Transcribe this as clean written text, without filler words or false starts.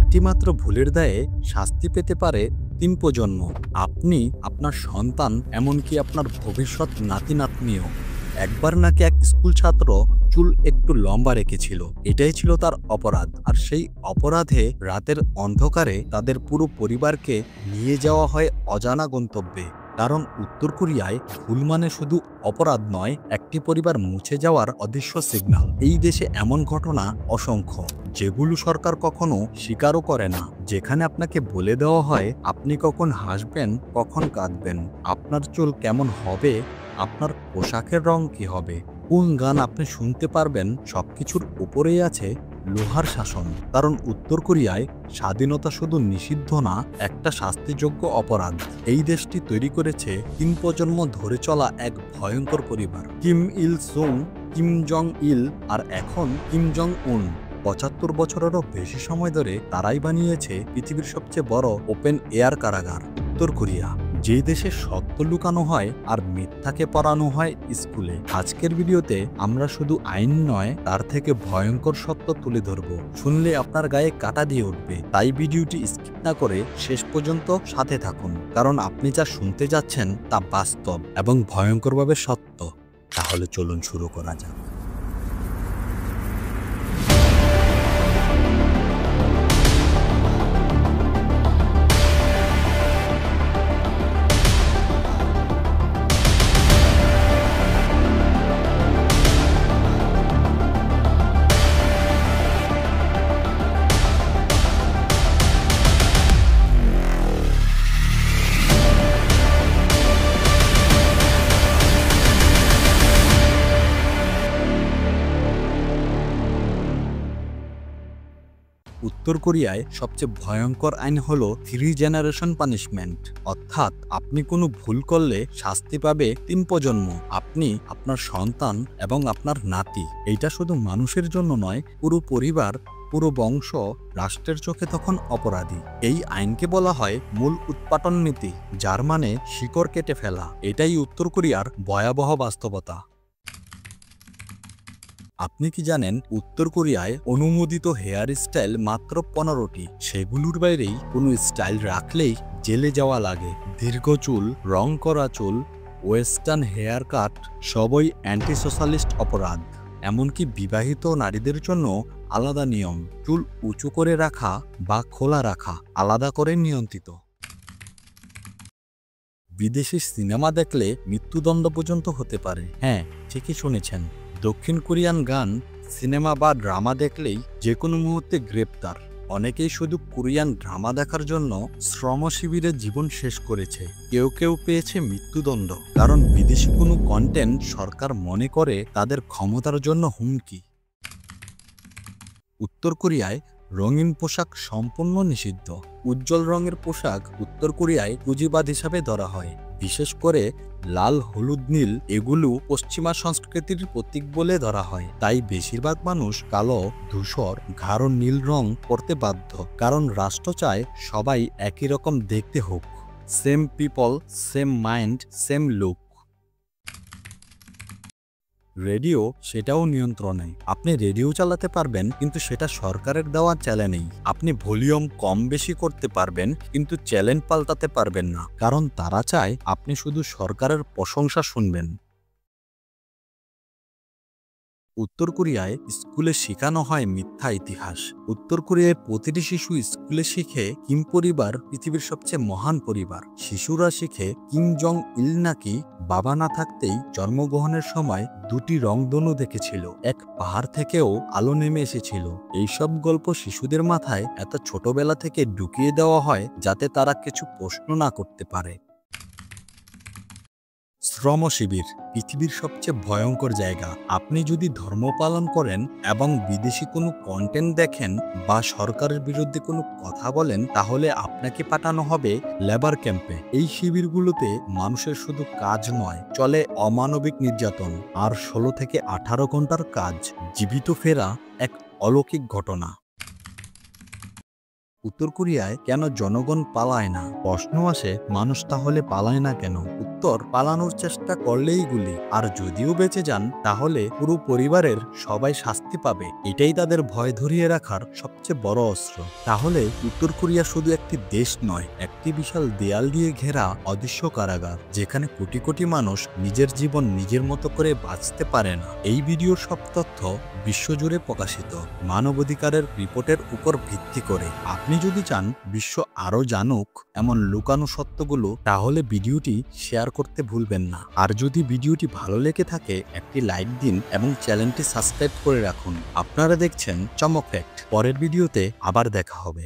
একটিমাত্র ভুলের দায়ে শাস্তি পেতে পারে ৩ প্রজন্ম, আপনি, আপনার সন্তান, এমনকি আপনার ভবিষ্যৎ নাতি নাতনিও। একবার নাকি এক স্কুল ছাত্র চুল একটু লম্বা রেখেছিল, এটাই ছিল তার অপরাধ। আর সেই অপরাধে রাতের অন্ধকারে তাদের পুরো পরিবারকে নিয়ে যাওয়া হয় অজানা গন্তব্যে। কারণ উত্তর কোরিয়ায় ভুল মানে শুধু অপরাধ নয়, একটি পরিবার মুছে যাওয়ার অদৃশ্য সিগন্যাল। এই দেশে এমন ঘটনা অসংখ্য, যেগুলো সরকার কখনো স্বীকারও করে না, যেখানে আপনাকে বলে দেওয়া হয় আপনি কখন হাসবেন, কখন কাঁদবেন, আপনার চুল কেমন হবে, আপনার পোশাকের রং কি হবে, কোন গান আপনি শুনতে পারবেন, সবকিছুর উপরেই আছে লোহার শাসন। কারণ উত্তর কোরিয়ায় স্বাধীনতা শুধু নিষিদ্ধ না, একটা শাস্তিযোগ্য অপরাধ। এই দেশটি তৈরি করেছে ৩ প্রজন্ম ধরে চলা এক ভয়ঙ্কর পরিবার, কিম ইল সুং, কিম জং ইল আর এখন কিম জং উন। ৭৫ বছরেরও বেশি সময় ধরে তারাই বানিয়েছে পৃথিবীর সবচেয়ে বড় ওপেন এয়ার কারাগার উত্তর কোরিয়া, যে দেশে সত্য লুকানো হয় আর মিথ্যাকে পড়ানো হয় স্কুলে। আজকের ভিডিওতে আমরা শুধু আইন নয়, তার থেকে ভয়ঙ্কর সত্য তুলে ধরব, শুনলে আপনার গায়ে কাঁটা দিয়ে উঠবে। তাই ভিডিওটি স্কিপ না করে শেষ পর্যন্ত সাথে থাকুন, কারণ আপনি যা শুনতে যাচ্ছেন তা বাস্তব এবং ভয়ঙ্করভাবে সত্য। তাহলে চলুন শুরু করা যাক। উত্তর কোরিয়ায় সবচেয়ে ভয়ঙ্কর আইন হল 3 জেনারেশন পানিশমেন্ট, অর্থাৎ আপনি কোনো ভুল করলে শাস্তি পাবে ৩ প্রজন্ম, আপনি, আপনার সন্তান এবং আপনার নাতি। এইটা শুধু মানুষের জন্য নয়, পুরো পরিবার, পুরো বংশ রাষ্ট্রের চোখে তখন অপরাধী। এই আইনকে বলা হয় মূল উৎপাটন নীতি, যার মানে শিকড় কেটে ফেলা। এটাই উত্তর কোরিয়ার ভয়াবহ বাস্তবতা। আপনি কি জানেন উত্তর কোরিয়ায় অনুমোদিত হেয়ার স্টাইল মাত্র 15টি, সেগুলোর বাইরেই কোনো স্টাইল রাখলেই জেলে যাওয়া লাগে। দীর্ঘ চুল, রং করা চুল, ওয়েস্টার্ন হেয়ার কাট সবই অ্যান্টি সোশ্যালিস্ট অপরাধ। এমনকি বিবাহিত নারীদের জন্য আলাদা নিয়ম, চুল উঁচু করে রাখা বা খোলা রাখা আলাদা করে নিয়ন্ত্রিত। বিদেশি সিনেমা দেখলে মৃত্যুদণ্ড পর্যন্ত হতে পারে। হ্যাঁ, ঠিকই শুনেছেন, দক্ষিণ কোরিয়ান গান, সিনেমা বা ড্রামা দেখলেই যে কোনো মুহূর্তে গ্রেপ্তার। অনেকেই শুধু কোরিয়ান ড্রামা দেখার জন্য শ্রম শিবিরে জীবন শেষ করেছে। কেউ কেউ পেয়েছে মৃত্যুদণ্ড, কারণ বিদেশি কোনো কন্টেন্ট সরকার মনে করে তাদের ক্ষমতার জন্য হুমকি। উত্তর কোরিয়ায় রঙিন পোশাক সম্পূর্ণ নিষিদ্ধ। উজ্জ্বল রঙের পোশাক উত্তর কোরিয়ায় পুঁজিবাদ হিসাবে ধরা হয়। বিশেষ করে লাল, হলুদ, নীল এগুলো পশ্চিমা সংস্কৃতির প্রতীক বলে ধরা হয়। তাই বেশিরভাগ মানুষ কালো, ধূসর, গাঢ় নীল রং পরতে বাধ্য, কারণ রাষ্ট্র চায় সবাই একই রকম দেখতে হোক। Same people, same mind, same look. Radio, সেটাও নিয়ন্ত্রণে। আপনি রেডিও চালাতে পারবেন, কিন্তু সেটা সরকারের দেওয়া চ্যানেলেই। আপনি ভলিউম কম বেশি করতে পারবেন, কিন্তু চ্যানেল পাল্টাতে পারবেন না, কারণ তারা চায় আপনি শুধু সরকারের প্রশংসা শুনবেন। উত্তর কোরিয়ায় স্কুলে শেখানো হয় মিথ্যা ইতিহাস। উত্তর কোরিয়ায় প্রতিটি শিশু স্কুলে শিখে কিম পরিবার পৃথিবীর সবচেয়ে মহান পরিবার। শিশুরা শিখে কিম জং ইল নাকি বাবা না থাকতেই জন্মগ্রহণের সময় 2টি রংধনু দেখেছিল, এক পাহাড় থেকেও আলো নেমে এসেছিল। এইসব গল্প শিশুদের মাথায় এত ছোটবেলা থেকে ঢুকিয়ে দেওয়া হয় যাতে তারা কিছু প্রশ্ন না করতে পারে। শ্রম শিবির পৃথিবীর সবচেয়ে ভয়ঙ্কর জায়গা। আপনি যদি ধর্ম পালন করেন এবং বিদেশি কোনো কন্টেন্ট দেখেন বা সরকারের বিরুদ্ধে কোনো কথা বলেন, তাহলে আপনাকে পাঠানো হবে লেবার ক্যাম্পে। এই শিবিরগুলোতে মানুষের শুধু কাজ নয়, চলে অমানবিক নির্যাতন আর 16 থেকে 18 ঘন্টার কাজ। জীবিত ফেরা এক অলৌকিক ঘটনা। উত্তর কোরিয়ায় কেন জনগণ পালায় না? প্রশ্ন আসে, মানুষ তাহলে পালায় না কেন? উত্তর পালানোর চেষ্টা করলেই গুলি, আর যদিও বেঁচে যান তাহলে পুরো পরিবারের সবাই শাস্তি পাবে। এটাই তাদের ভয় ধরিয়ে রাখার সবচেয়ে বড় অস্ত্র। তাহলে উত্তর কোরিয়া শুধু একটি দেশ নয়, একটি বিশাল দেয়াল দিয়ে ঘেরা অদৃশ্য কারাগার, যেখানে কোটি কোটি মানুষ নিজের জীবন নিজের মতো করে বাঁচতে পারে না। এই ভিডিওর সব তথ্য বিশ্বজুড়ে প্রকাশিত মানবাধিকারের রিপোর্টের উপর ভিত্তি করে। আপনি যদি চান বিশ্ব আরও জানুক এমন লুকানো সত্যগুলো, তাহলে ভিডিওটি শেয়ার করতে ভুলবেন না। আর যদি ভিডিওটি ভালো লেগে থাকে একটি লাইক দিন এবং চ্যানেলটি সাবস্ক্রাইব করে রাখুন। আপনারা দেখছেন চমক ফ্যাক্ট। পরের ভিডিওতে আবার দেখা হবে।